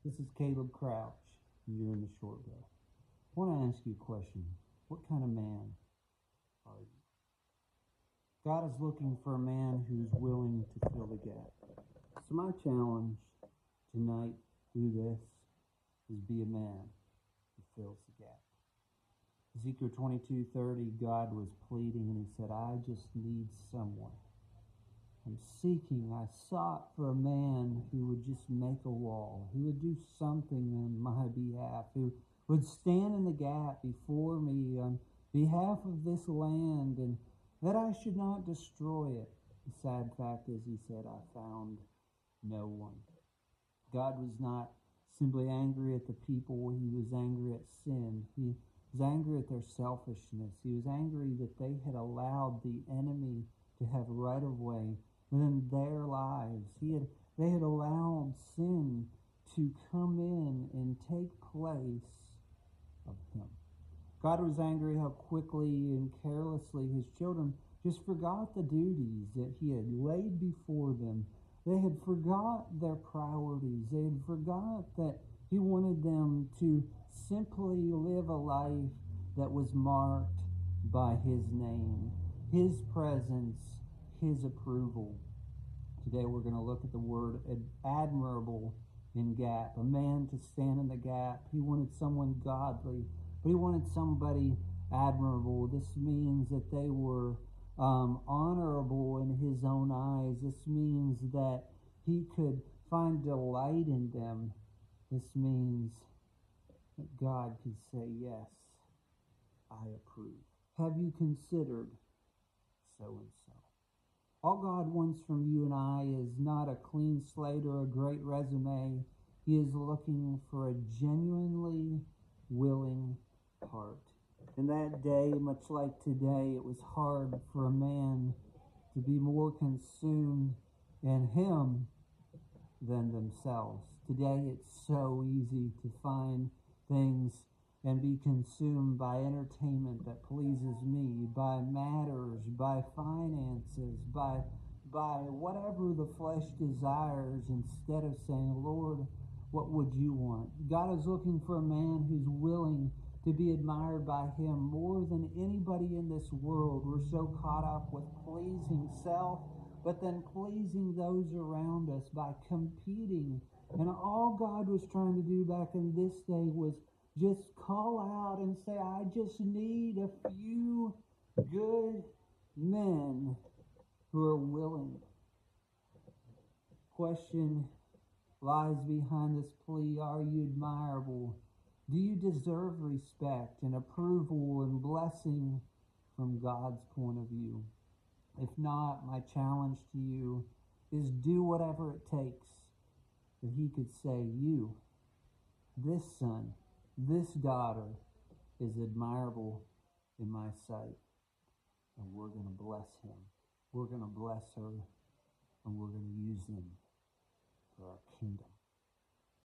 This is Caleb Crouch, and you're in the short bow. I want to ask you a question. What kind of man are you? God is looking for a man who's willing to fill the gap. So my challenge tonight through this is be a man who fills the gap. Ezekiel 22:30, God was pleading and he said, I just need someone. I sought for a man who would just make a wall, who would do something on my behalf, who would stand in the gap before me on behalf of this land, and that I should not destroy it. The sad fact is, he said, I found no one. God was not simply angry at the people, he was angry at sin. He was angry at their selfishness. He was angry that they had allowed the enemy to have right of way within their lives. They had allowed sin to come in and take place of him. God was angry how quickly and carelessly his children just forgot the duties that he had laid before them. They had forgot their priorities. They had forgot that he wanted them to simply live a life that was marked by his name, his presence, his approval. Today we're going to look at the word admirable in gap. A man to stand in the gap. He wanted someone godly, but he wanted somebody admirable. This means that they were honorable in his own eyes. This means that he could find delight in them. This means that God could say, yes, I approve. Have you considered so-and-so? All God wants from you and I is not a clean slate or a great resume. He is looking for a genuinely willing heart. In that day, much like today, it was hard for a man to be more consumed in him than themselves. Today, it's so easy to find things and be consumed by entertainment that pleases me, by matters, by finances, by whatever the flesh desires, instead of saying, Lord, what would you want? God is looking for a man who's willing to be admired by him more than anybody in this world. We're so caught up with pleasing self, but then pleasing those around us by competing. And all God was trying to do back in this day was just call out and say, I just need a few good men who are willing. Question lies behind this plea. Are you admirable? Do you deserve respect and approval and blessing from God's point of view? If not, my challenge to you is do whatever it takes that he could say, you, this son, this daughter is admirable in my sight. And we're going to bless him. We're going to bless her. And we're going to use them for our kingdom.